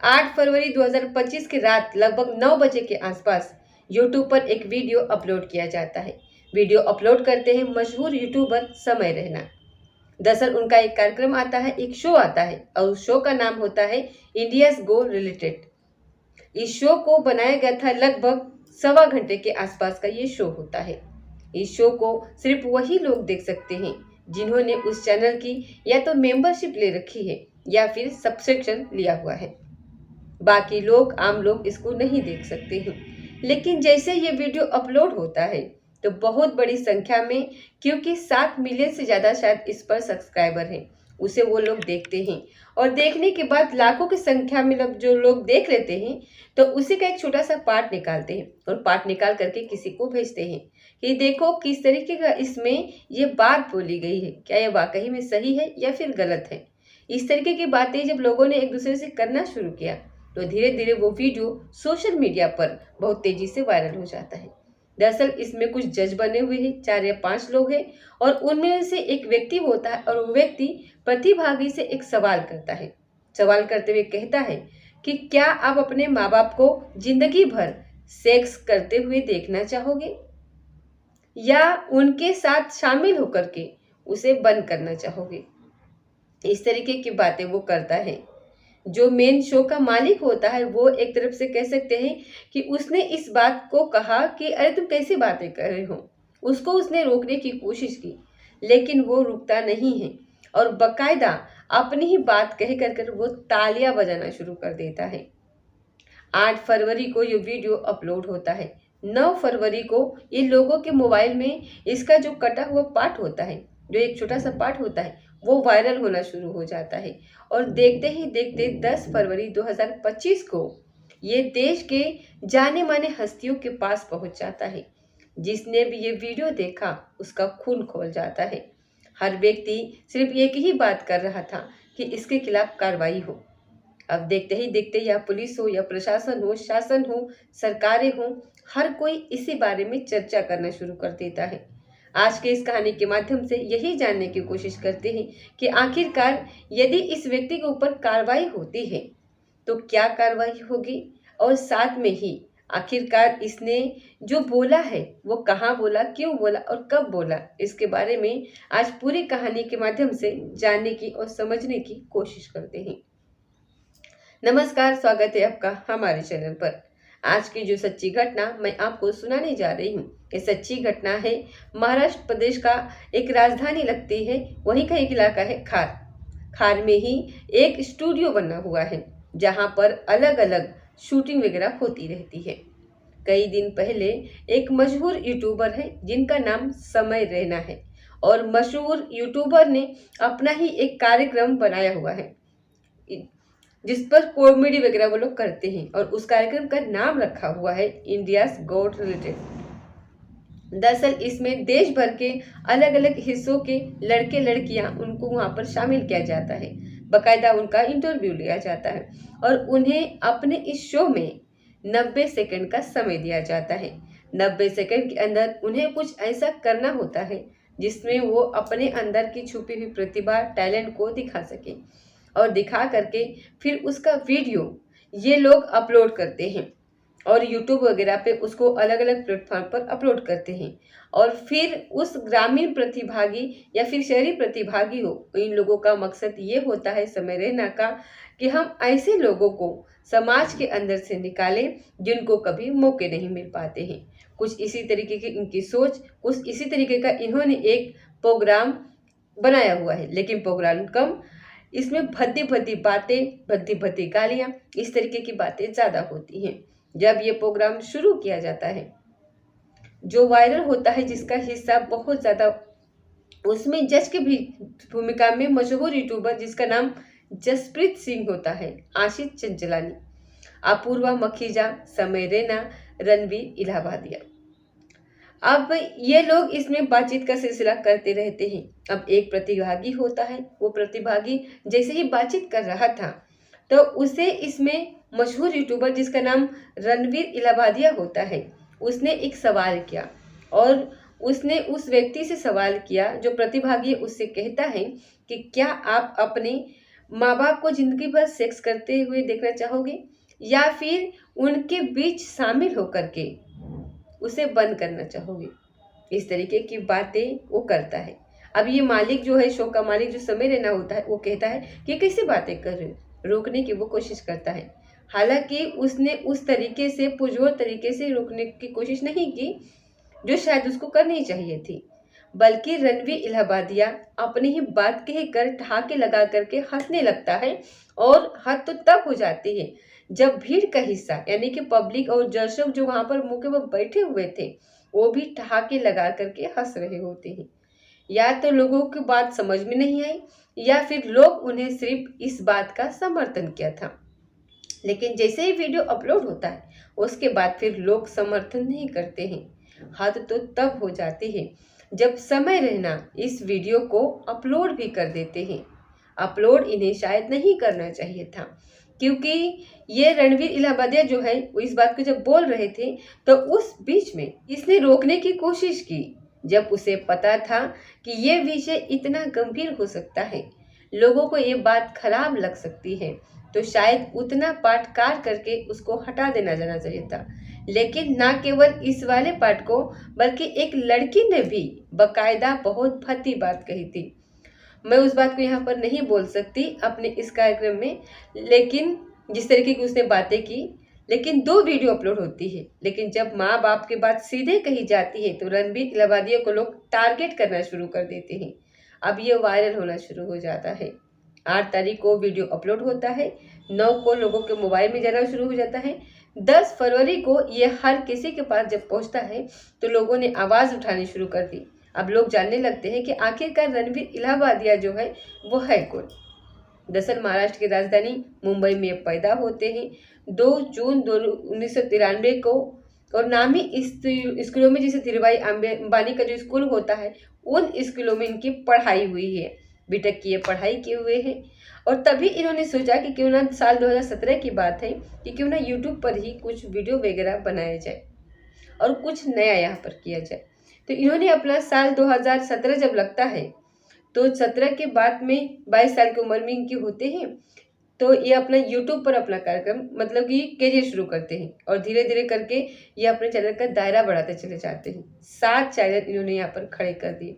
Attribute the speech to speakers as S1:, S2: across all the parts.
S1: 8 फरवरी 2025 की रात लगभग 9 बजे के आसपास यूट्यूब पर एक वीडियो अपलोड किया जाता है। वीडियो अपलोड करते हैं मशहूर यूट्यूबर समय रैना। दरअसल उनका एक कार्यक्रम आता है, एक शो आता है और उस शो का नाम होता है इंडियाज गो रिलेटेड। इस शो को बनाया गया था लगभग 1.25 घंटे के आसपास का ये शो होता है। इस शो को सिर्फ वही लोग देख सकते हैं जिन्होंने उस चैनल की या तो मेंबरशिप ले रखी है या फिर सब्सक्रिप्शन लिया हुआ है। बाकी लोग, आम लोग इसको नहीं देख सकते हैं। लेकिन जैसे ये वीडियो अपलोड होता है तो बहुत बड़ी संख्या में, क्योंकि 7 मिलियन से ज़्यादा शायद इस पर सब्सक्राइबर हैं, उसे वो लोग देखते हैं और देखने के बाद लाखों की संख्या में जो लोग देख लेते हैं तो उसी का एक छोटा सा पार्ट निकालते हैं और पार्ट निकाल करके किसी को भेजते हैं कि देखो किस तरीके का इसमें ये बात बोली गई है, क्या ये वाकई में सही है या फिर गलत है। इस तरीके की बातें जब लोगों ने एक दूसरे से करना शुरू किया तो धीरे धीरे वो वीडियो सोशल मीडिया पर बहुत तेजी से वायरल हो जाता है। दरअसल इसमें कुछ जज बने हुए हैं, 4 या 5 लोग हैं और उनमें से एक व्यक्ति होता है और वो व्यक्ति प्रतिभागी से एक सवाल करता है। सवाल करते हुए कहता है कि क्या आप अपने माँ बाप को जिंदगी भर सेक्स करते हुए देखना चाहोगे या उनके साथ शामिल होकर के उसे बंद करना चाहोगे। इस तरीके की बातें वो करता है। जो मेन शो का मालिक होता है वो एक तरफ से कह सकते हैं कि उसने इस बात को कहा कि अरे तुम कैसी बातें कर रहे हो, उसको उसने रोकने की कोशिश की लेकिन वो रुकता नहीं है और बकायदा अपनी ही बात कह कर वो तालियां बजाना शुरू कर देता है। 8 फरवरी को ये वीडियो अपलोड होता है। 9 फरवरी को ये लोगों के मोबाइल में इसका जो कटा हुआ पार्ट होता है, जो एक छोटा सा पार्ट होता है, वो वायरल होना शुरू हो जाता है और देखते ही देखते 10 फरवरी 2025 को ये देश के जाने माने हस्तियों के पास पहुंच जाता है। जिसने भी ये वीडियो देखा उसका खून खौल जाता है। हर व्यक्ति सिर्फ एक ही बात कर रहा था कि इसके खिलाफ कार्रवाई हो। अब देखते ही देखते या पुलिस हो या प्रशासन हो, शासन हो, सरकारें हो, हर कोई इसी बारे में चर्चा करना शुरू कर देता है। आज के इस कहानी के माध्यम से यही जानने की कोशिश करते हैं कि आखिरकार यदि इस व्यक्ति के ऊपर कार्रवाई होती है तो क्या कार्रवाई होगी और साथ में ही आखिरकार इसने जो बोला है वो कहाँ बोला, क्यों बोला और कब बोला, इसके बारे में आज पूरी कहानी के माध्यम से जानने की और समझने की कोशिश करते हैं। नमस्कार, स्वागत है आपका हमारे चैनल पर। आज की जो सच्ची घटना मैं आपको सुनाने जा रही हूँ, ये सच्ची घटना है महाराष्ट्र प्रदेश का एक राजधानी लगती है, वहीं का एक इलाका है खार। खार में ही एक स्टूडियो बना हुआ है जहाँ पर अलग अलग शूटिंग वगैरह होती रहती है। कई दिन पहले एक मशहूर यूट्यूबर है जिनका नाम समय रैना है और मशहूर यूट्यूबर ने अपना ही एक कार्यक्रम बनाया हुआ है जिस पर कॉमेडी वगैरह वो लोग करते हैं और उस कार्यक्रम का नाम रखा हुआ है इंडियाज गॉट रिलेटेड। दरअसल इसमें देश भर के अलग अलग हिस्सों के लड़के लड़कियां उनको वहां पर शामिल किया जाता है, बकायदा उनका इंटरव्यू लिया जाता है और उन्हें अपने इस शो में 90 सेकंड का समय दिया जाता है। 90 सेकंड के अंदर उन्हें कुछ ऐसा करना होता है जिसमें वो अपने अंदर की छुपी हुई प्रतिभा, टैलेंट को दिखा सके और दिखा करके फिर उसका वीडियो ये लोग अपलोड करते हैं और यूट्यूब वगैरह पे उसको अलग अलग प्लेटफॉर्म पर अपलोड करते हैं और फिर उस ग्रामीण प्रतिभागी या फिर शहरी प्रतिभागी हो, इन लोगों का मकसद ये होता है समय रैना का कि हम ऐसे लोगों को समाज के अंदर से निकालें जिनको कभी मौके नहीं मिल पाते हैं। कुछ इसी तरीके की इनकी सोच, कुछ इसी तरीके का इन्होंने एक प्रोग्राम बनाया हुआ है, लेकिन प्रोग्राम कम, इसमें भद्दी भद्दी बातें, भद्दी भद्दी गालियाँ, इस तरीके की बातें ज़्यादा होती हैं। जब ये प्रोग्राम शुरू किया जाता है, जो वायरल होता है जिसका हिस्सा बहुत ज़्यादा, उसमें जज की भी भूमिका में मशहूर यूट्यूबर जिसका नाम जसप्रीत सिंह होता है, आशीष चंचलानी, अपूर्वा मखीजा, समय रैना, रणवीर इलाहाबादिया। अब ये लोग इसमें बातचीत का सिलसिला करते रहते हैं। अब एक प्रतिभागी होता है, वो प्रतिभागी जैसे ही बातचीत कर रहा था तो उसे इसमें मशहूर यूट्यूबर जिसका नाम रणवीर इलाहाबादिया होता है, उसने एक सवाल किया और उसने उस व्यक्ति से सवाल किया, जो प्रतिभागी उससे कहता है कि क्या आप अपने माँ बाप को जिंदगी भर सेक्स करते हुए देखना चाहोगे, या फिर उनके बीच शामिल होकर के उसे बंद करना चाहोगे? इस तरीके की बातें वो करता है। अब ये मालिक जो है, शो का मालिक जो समय रैना होता है, वो कहता है कि कैसी बातें कर रहे हो, रोकने की वो कोशिश करता है। हालांकि उसने उस तरीके से पुरजोर तरीके से रोकने की कोशिश नहीं की जो शायद उसको करनी चाहिए थी, बल्कि रणवीर इलाहाबादिया अपनी ही बात कहकर ठहाके लगा करके हंसने लगता है। और हद तो तब हो जाती है जब भीड़ का हिस्सा यानी कि पब्लिक और दर्शक जो वहां पर मौके पर बैठे हुए थे, वो भी ठहाके लगा करके हंस रहे होते हैं। या तो लोगों की बात समझ में नहीं आई, या फिर लोग उन्हें सिर्फ इस बात का समर्थन किया था। लेकिन जैसे ही वीडियो अपलोड होता है, उसके बाद फिर लोग समर्थन नहीं करते हैं। हद तो तब हो जाती है जब समय रहना इस वीडियो को अपलोड भी कर देते हैं। अपलोड इन्हें शायद नहीं करना चाहिए था, क्योंकि ये रणवीर इलाहाबादिया जो है वो इस बात को जब बोल रहे थे, तो उस बीच में इसने रोकने की कोशिश की, जब उसे पता था कि ये विषय इतना गंभीर हो सकता है, लोगों को ये बात खराब लग सकती है, तो शायद उतना पार्ट काट करके उसको हटा देना जाना चाहिए था। लेकिन ना केवल इस वाले पार्ट को, बल्कि एक लड़की ने भी बकायदा बहुत भद्दी बात कही थी। मैं उस बात को यहाँ पर नहीं बोल सकती अपने इस कार्यक्रम में, लेकिन जिस तरीके की उसने बातें की, लेकिन 2 वीडियो अपलोड होती है। लेकिन जब माँ बाप की बात सीधे कही जाती है, तो रणवीर इलाहाबादिया को लोग टारगेट करना शुरू कर देते हैं। अब ये वायरल होना शुरू हो जाता है। 8 तारीख को वीडियो अपलोड होता है, 9 को लोगों के मोबाइल में जाना शुरू हो जाता है, 10 फरवरी को ये हर किसी के पास जब पहुंचता है, तो लोगों ने आवाज़ उठानी शुरू कर दी। अब लोग जानने लगते हैं कि आखिरकार रणवीर इलाहाबादिया जो है वो है कौन। दरअसल महाराष्ट्र की राजधानी मुंबई में पैदा होते हैं 2 जून 1993 को, और नामी स्कूलों में, जैसे धीरूभाई अंबानी का जो स्कूल होता है, उन स्कूलों में इनकी पढ़ाई हुई है। बीटेक की ये पढ़ाई किए हुए हैं, और तभी इन्होंने सोचा कि क्यों ना साल 2017 की बात है कि क्यों ना यूट्यूब पर ही कुछ वीडियो वगैरह बनाया जाए और कुछ नया यहाँ पर किया जाए। तो इन्होंने अपना साल 2017 जब लगता है, तो 17 के बाद में 22 साल की उम्र में इनकी होते हैं, तो ये अपना यूट्यूब पर अपना कार्यक्रम मतलब कि करियर शुरू करते हैं, और धीरे धीरे करके ये अपने चैनल का दायरा बढ़ाते चले जाते हैं। 7 चैनल इन्होंने यहाँ पर खड़े कर दिए।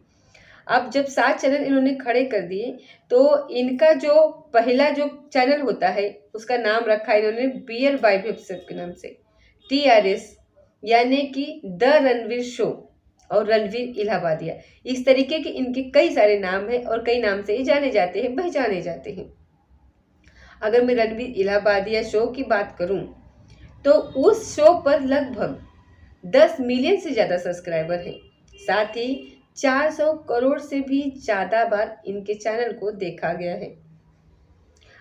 S1: अब जब 7 चैनल इन्होंने खड़े कर दिए, तो इनका जो पहला जो चैनल होता है उसका नाम रखा इन्होंने बियर बाय हिप्सप के नाम से, TRS, यानी कि द रणवीर शो और रणवीर इलाहाबादिया। इस तरीके के इनके कई सारे नाम हैं, और कई नाम से ये जाने जाते हैं, पहचाने जाते हैं। अगर मैं रणवीर इलाहाबादिया शो की बात करूं, तो उस शो पर लगभग 10 मिलियन से ज़्यादा सब्सक्राइबर हैं। साथ ही 400 करोड़ से भी ज़्यादा बार इनके चैनल को देखा गया है।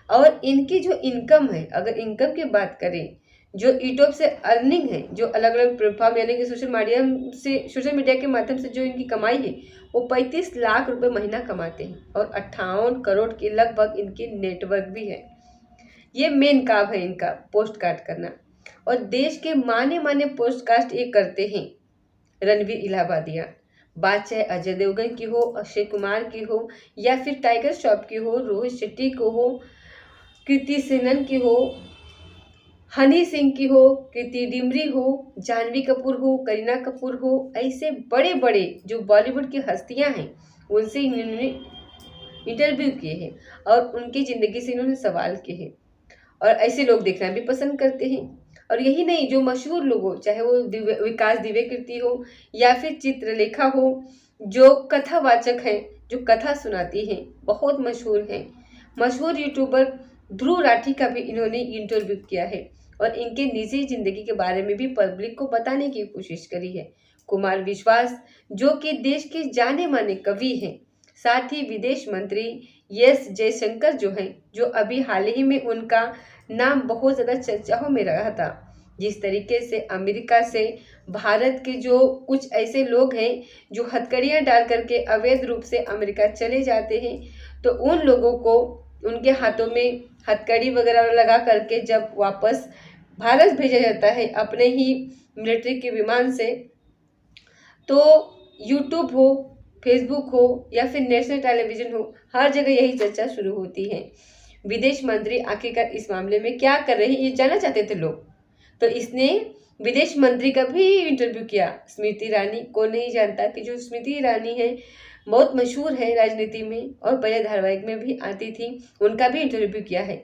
S1: और इनकी जो इनकम है, अगर इनकम की बात करें, जो यूट्यूब से अर्निंग है, जो अलग अलग प्लेटफॉर्म यानी कि सोशल मीडिया के माध्यम से जो इनकी कमाई है, वो 35 लाख रुपए महीना कमाते हैं, और 58 करोड़ की लगभग इनकी नेटवर्क भी है। ये मेन काम है इनका, पोस्टकास्ट करना, और देश के माने माने पोस्टकास्ट ये करते हैं रणवीर इलाहाबादिया। बात चाहे अजय देवगन की हो, अक्षय कुमार की हो, या फिर टाइगर श्रॉफ की हो, रोहित शेट्टी को हो, कृति सेनन की हो, हनी सिंह की हो, कृति डिमरी हो, जानवी कपूर हो, करीना कपूर हो, ऐसे बड़े बड़े जो बॉलीवुड की हस्तियां हैं, उनसे इन्होंने इंटरव्यू किए हैं, और उनकी ज़िंदगी से इन्होंने सवाल किए हैं, और ऐसे लोग देखना भी पसंद करते हैं। और यही नहीं, जो मशहूर लोग हो, चाहे वो विकास दिव्य कीर्ति हो, या फिर चित्रलेखा हो, जो कथावाचक हैं, जो कथा सुनाती हैं, बहुत मशहूर हैं। मशहूर यूट्यूबर ध्रुव राठी का भी इन्होंने इंटरव्यू किया है, और इनके निजी जिंदगी के बारे में भी पब्लिक को बताने की कोशिश करी है। कुमार विश्वास, जो कि देश के जाने माने कवि हैं, साथ ही विदेश मंत्री एस जयशंकर जो हैं, जो अभी हाल ही में उनका नाम बहुत ज़्यादा चर्चाओं में रहा था। जिस तरीके से अमेरिका से भारत के जो कुछ ऐसे लोग हैं जो हथकड़ियाँ डाल करके अवैध रूप से अमेरिका चले जाते हैं, तो उन लोगों को उनके हाथों में हथकड़ी वगैरह लगा करके जब वापस भारत भेजा जाता है अपने ही मिलिट्री के विमान से, तो यूट्यूब हो, फेसबुक हो, या फिर नेशनल टेलीविज़न हो, हर जगह यही चर्चा शुरू होती है। विदेश मंत्री आखिरकार इस मामले में क्या कर रहे हैं ये जानना चाहते थे लोग। तो इसने विदेश मंत्री का भी इंटरव्यू किया। स्मृति ईरानी को नहीं जानता कि जो स्मृति ईरानी है बहुत मशहूर है राजनीति में और पहले धारावाहिक में भी आती थी, उनका भी इंटरव्यू किया है।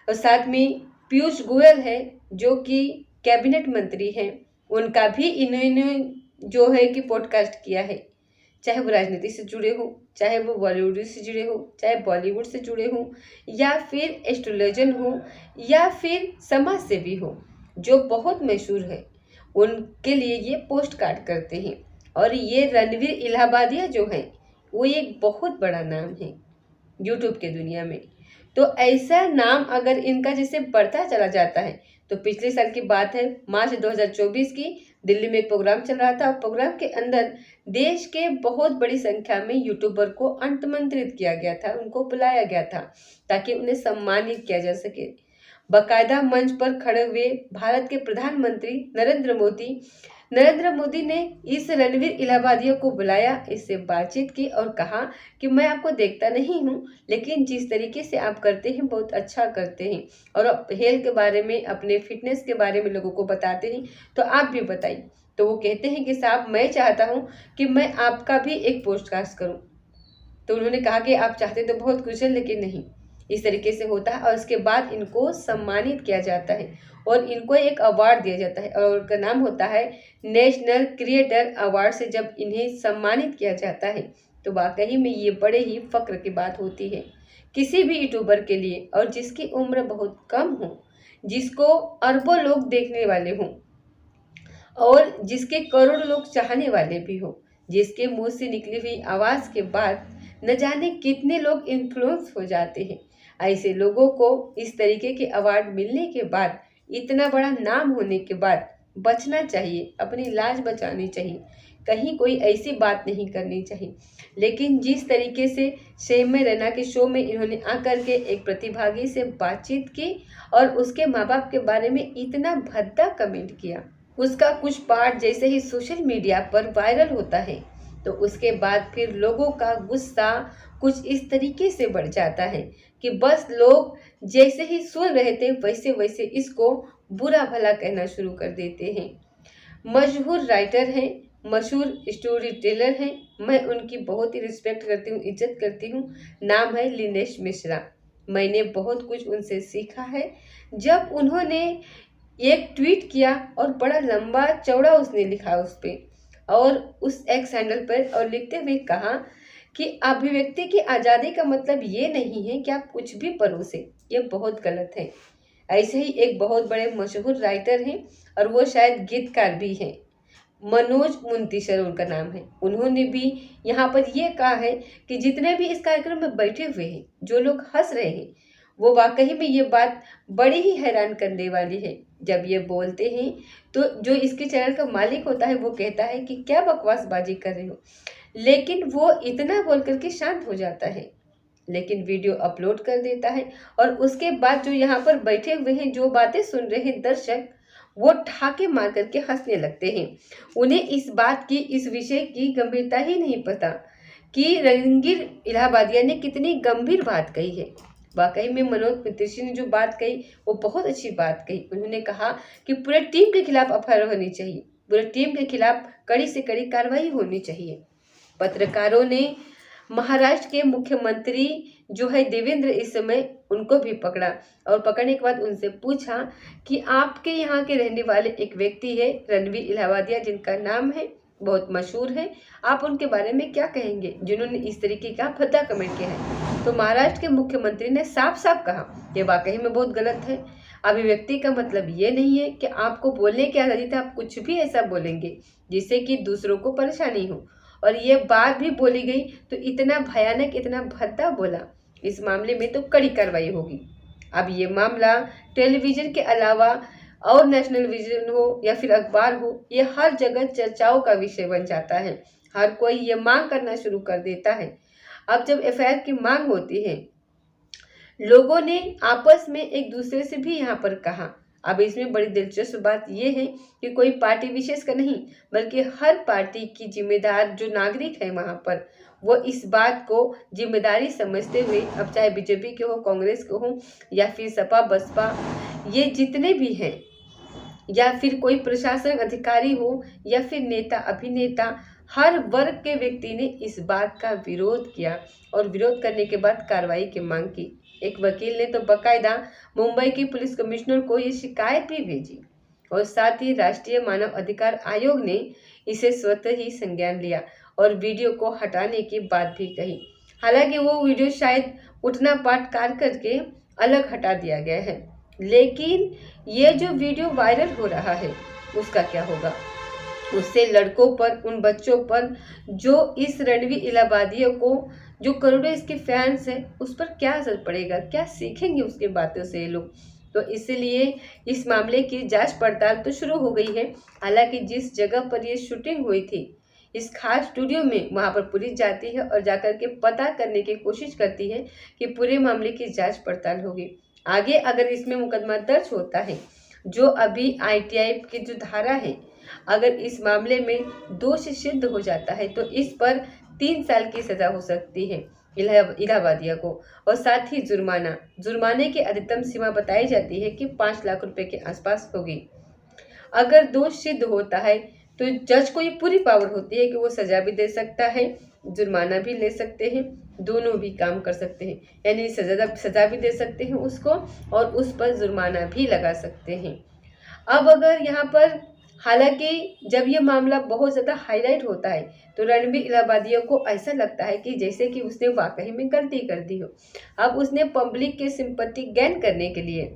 S1: और साथ में पीयूष गोयल है जो कि कैबिनेट मंत्री हैं, उनका भी इन्होंने जो है कि पॉडकास्ट किया है। चाहे वो राजनीति से जुड़े हो, चाहे वो बॉलीवुड से जुड़े हो, चाहे बॉलीवुड से जुड़े हो, या फिर एस्ट्रोलॉजर हो, या फिर समाज सेवी हो, जो बहुत मशहूर है, उनके लिए ये पोस्ट कार्ड करते हैं। और ये रणवीर इलाहाबादिया जो है वो एक बहुत बड़ा नाम है यूट्यूब के दुनिया में। तो ऐसा नाम अगर इनका जैसे बढ़ता चला जाता है, तो पिछले साल की बात है, मार्च 2024 की, दिल्ली में एक प्रोग्राम चल रहा था। प्रोग्राम के अंदर देश के बहुत बड़ी संख्या में यूट्यूबर को आमंत्रित किया गया था, उनको बुलाया गया था ताकि उन्हें सम्मानित किया जा सके। बाकायदा मंच पर खड़े हुए भारत के प्रधानमंत्री नरेंद्र मोदी ने इस रणवीर इलाहाबादिया को बुलाया, इससे बातचीत की और कहा कि मैं आपको देखता नहीं हूँ, लेकिन जिस तरीके से आप करते हैं बहुत अच्छा करते हैं और आप हेल्थ के बारे में, अपने फिटनेस के बारे में लोगों को बताते हैं, तो आप भी बताइए। तो वो कहते हैं कि साहब मैं चाहता हूँ कि मैं आपका भी एक पॉडकास्ट करूँ। तो उन्होंने कहा कि आप चाहते तो बहुत कुछ है, लेकिन नहीं, इस तरीके से होता है। और उसके बाद इनको सम्मानित किया जाता है और इनको एक अवार्ड दिया जाता है और उनका नाम होता है नेशनल क्रिएटर अवार्ड। से जब इन्हें सम्मानित किया जाता है तो वाकई में ये बड़े ही फक्र की बात होती है किसी भी यूट्यूबर के लिए, और जिसकी उम्र बहुत कम हो, जिसको अरबों लोग देखने वाले हों और जिसके करोड़ों लोग चाहने वाले भी हो, जिसके मुंह से निकली हुई आवाज़ के बाद न जाने कितने लोग इन्फ्लुएंस हो जाते हैं। ऐसे लोगों को इस तरीके के अवार्ड मिलने के बाद, इतना बड़ा नाम होने के बाद बचना चाहिए, अपनी लाज बचानी चाहिए, कहीं कोई ऐसी बात नहीं करनी चाहिए। लेकिन जिस तरीके से शेम में रैना के शो में इन्होंने आकर के एक प्रतिभागी से बातचीत की और उसके माँ बाप के बारे में इतना भद्दा कमेंट किया, उसका कुछ पार्ट जैसे ही सोशल मीडिया पर वायरल होता है तो उसके बाद फिर लोगों का गुस्सा कुछ इस तरीके से बढ़ जाता है कि बस लोग जैसे ही सुन रहे थे वैसे वैसे इसको बुरा भला कहना शुरू कर देते हैं। मशहूर राइटर हैं, मशहूर स्टोरी टेलर हैं, मैं उनकी बहुत ही रिस्पेक्ट करती हूँ, इज्जत करती हूँ। नाम है लिनेश मिश्रा। मैंने बहुत कुछ उनसे सीखा है। जब उन्होंने एक ट्वीट किया और बड़ा लंबा चौड़ा उसने लिखा उस पर और उस एक्स हैंडल पर, और लिखते हुए कहा कि अभिव्यक्ति की आज़ादी का मतलब ये नहीं है कि आप कुछ भी परोसे, ये बहुत गलत है। ऐसे ही एक बहुत बड़े मशहूर राइटर हैं और वो शायद गीतकार भी हैं, मनोज मुंतीसर उनका नाम है। उन्होंने भी यहाँ पर ये कहा है कि जितने भी इस कार्यक्रम में बैठे हुए हैं, जो लोग हंस रहे हैं, वो वाकई में ये बात बड़ी ही हैरान करने वाली है। जब ये बोलते हैं तो जो इसके चैनल का मालिक होता है वो कहता है कि क्या बकवासबाजी कर रहे हो, लेकिन वो इतना बोल करके शांत हो जाता है, लेकिन वीडियो अपलोड कर देता है। और उसके बाद जो यहाँ पर बैठे हुए हैं, जो बातें सुन रहे हैं दर्शक, वो ठाके मार करके हंसने लगते हैं। उन्हें इस बात की, इस विषय की गंभीरता ही नहीं पता कि रणवीर इलाहाबादिया ने कितनी गंभीर बात कही है। वाकई में मनोज मुंतीसर ने जो बात कही वो बहुत अच्छी बात कही। उन्होंने कहा कि पूरे टीम के खिलाफ एफआईआर होनी चाहिए, पूरे टीम के खिलाफ कड़ी से कड़ी कार्रवाई होनी चाहिए। पत्रकारों ने महाराष्ट्र के मुख्यमंत्री जो है देवेंद्र, इस समय उनको भी पकड़ा और पकड़ने के बाद उनसे पूछा कि आपके यहाँ के रहने वाले एक व्यक्ति है रणवीर इलाहाबादिया, जिनका नाम है, बहुत मशहूर है, आप उनके बारे में क्या कहेंगे, जिन्होंने इस तरीके का भद्दा कमेंट किया है। तो महाराष्ट्र के मुख्यमंत्री ने साफ साफ कहा ये वाकई में बहुत गलत है। अभिव्यक्ति का मतलब ये नहीं है कि आपको बोलने की आज़ादी था, आप कुछ भी ऐसा बोलेंगे जिससे कि दूसरों को परेशानी हो। और ये बात भी बोली गई तो इतना भयानक, इतना भद्दा बोला, इस मामले में तो कड़ी कार्रवाई होगी। अब ये मामला टेलीविज़न के अलावा और नेशनल विजन हो या फिर अखबार हो, ये हर जगह चर्चाओं का विषय बन जाता है। हर कोई ये मांग करना शुरू कर देता है। अब जब एफआईआर की मांग होती है, लोगों ने आपस में एक दूसरे से भी यहाँ पर कहा। अब इसमें बड़ी दिलचस्प बात यह है कि कोई पार्टी विशेष का नहीं, बल्कि हर पार्टी की जिम्मेदार जो नागरिक है वहाँ पर, वो इस बात को जिम्मेदारी समझते हुए, अब चाहे बीजेपी के हो, कांग्रेस के हो, या फिर सपा बसपा, ये जितने भी हैं, या फिर कोई प्रशासन अधिकारी हो, या फिर नेता अभिनेता, हर वर्ग के व्यक्ति ने इस बात का विरोध किया और विरोध करने के बाद कार्रवाई की मांग की। एक वकील ने तो बकायदा मुंबई की पुलिस कमिश्नर को ये शिकायत भी भेजी और साथ ही राष्ट्रीय मानव अधिकार आयोग ने इसे स्वतः ही संज्ञान लिया और वीडियो को हटाने की बात भी कही। हालांकि वो वीडियो शायद उठना पाठ कार करके अलग हटा दिया गया है, लेकिन ये जो वीडियो वायरल हो रहा है उसका क्या होगा? उससे लड़कों पर, उन बच्चों पर जो इस रणवीर इलाहाबादिया को, जो करोड़ों इसके फैंस हैं, उस पर क्या असर पड़ेगा? क्या सीखेंगे उसके बातों से ये लोग? तो इसलिए इस मामले की जांच पड़ताल तो शुरू हो गई है। हालांकि जिस जगह पर ये शूटिंग हुई थी, इस खास स्टूडियो में, वहां पर पुलिस जाती है और जाकर के पता करने की कोशिश करती है कि पूरे मामले की जांच पड़ताल होगी। आगे अगर इसमें मुकदमा दर्ज होता है, जो अभी ITI की जो धारा है, अगर इस मामले में दोष सिद्ध हो जाता है तो इस पर 3 साल की सजा हो सकती है इलाहाबादिया को, और साथ ही जुर्माने की अधिकतम सीमा बताई जाती है कि 5 लाख रुपए के आसपास होगी। अगर दोष सिद्ध होता है तो जज को ये पूरी पावर होती है कि वो सजा भी दे सकता है, जुर्माना भी ले सकते हैं, दोनों भी काम कर सकते हैं। यानी सजा भी दे सकते हैं उसको और उस पर जुर्माना भी लगा सकते हैं। अब अगर यहाँ पर, हालांकि जब ये मामला बहुत ज़्यादा हाईलाइट होता है तो रणवीर इलाहाबादिया को ऐसा लगता है कि जैसे कि उसने वाकई में गलती कर दी हो। अब उसने पब्लिक के सिंपैथी गेन करने के लिए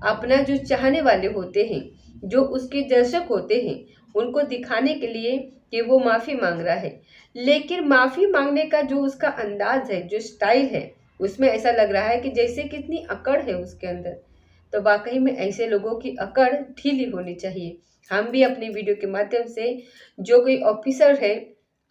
S1: अपना जो चाहने वाले होते हैं, जो उसके दर्शक होते हैं, उनको दिखाने के लिए कि वो माफ़ी मांग रहा है, लेकिन माफ़ी मांगने का जो उसका अंदाज है, जो स्टाइल है, उसमें ऐसा लग रहा है कि जैसे कितनी अकड़ है उसके अंदर। तो वाकई में ऐसे लोगों की अकड़ ढीली होनी चाहिए। हम भी अपनी वीडियो के माध्यम से, जो कोई ऑफिसर है,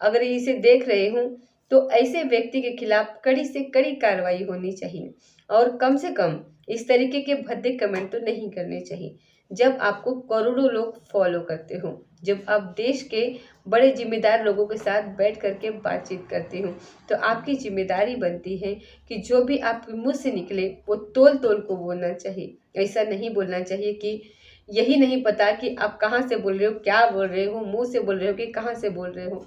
S1: अगर इसे देख रहे हों तो ऐसे व्यक्ति के खिलाफ कड़ी से कड़ी कार्रवाई होनी चाहिए और कम से कम इस तरीके के भद्दे कमेंट तो नहीं करने चाहिए। जब आपको करोड़ों लोग फॉलो करते हो, जब आप देश के बड़े जिम्मेदार लोगों के साथ बैठ करके बातचीत करते हो, तो आपकी जिम्मेदारी बनती है कि जो भी आपके मुंह से निकले वो तोल तोल को बोलना चाहिए। ऐसा नहीं बोलना चाहिए कि यही नहीं पता कि आप कहाँ से बोल रहे हो, क्या बोल रहे हो, मुंह से बोल रहे हो कि कहाँ से बोल रहे हो।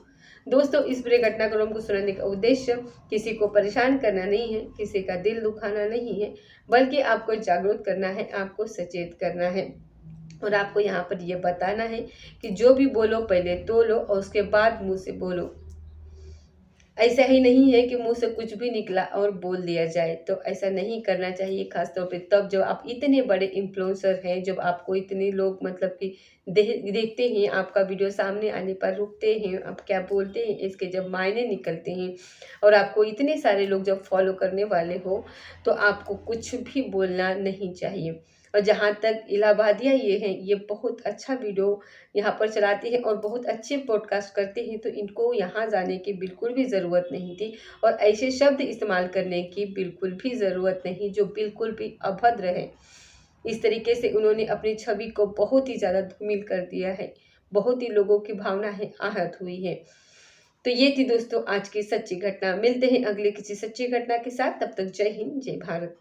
S1: दोस्तों, इस पूरे घटनाक्रम को सुनाने का उद्देश्य किसी को परेशान करना नहीं है, किसी का दिल दुखाना नहीं है, बल्कि आपको जागरूक करना है, आपको सचेत करना है और आपको यहाँ पर ये बताना है कि जो भी बोलो पहले तोलो और उसके बाद मुंह से बोलो। ऐसा ही नहीं है कि मुंह से कुछ भी निकला और बोल दिया जाए, तो ऐसा नहीं करना चाहिए। खासतौर पे तब जब आप इतने बड़े इन्फ्लुएंसर हैं, जब आपको इतने लोग मतलब कि देखते हैं, आपका वीडियो सामने आने पर रुकते हैं, आप क्या बोलते हैं इसके जब मायने निकलते हैं और आपको इतने सारे लोग जब फॉलो करने वाले हो, तो आपको कुछ भी बोलना नहीं चाहिए। और जहाँ तक इलाहाबादिया ये हैं, ये बहुत अच्छा वीडियो यहाँ पर चलाते हैं और बहुत अच्छे पॉडकास्ट करते हैं, तो इनको यहाँ जाने की बिल्कुल भी ज़रूरत नहीं थी और ऐसे शब्द इस्तेमाल करने की बिल्कुल भी ज़रूरत नहीं जो बिल्कुल भी अभद्र है। इस तरीके से उन्होंने अपनी छवि को बहुत ही ज़्यादा धूमिल कर दिया है, बहुत ही लोगों की भावनाएं आहत हुई है। तो ये थी दोस्तों आज की सच्ची घटना। मिलते हैं अगले किसी सच्ची घटना के साथ, तब तक जय हिंद, जय भारत।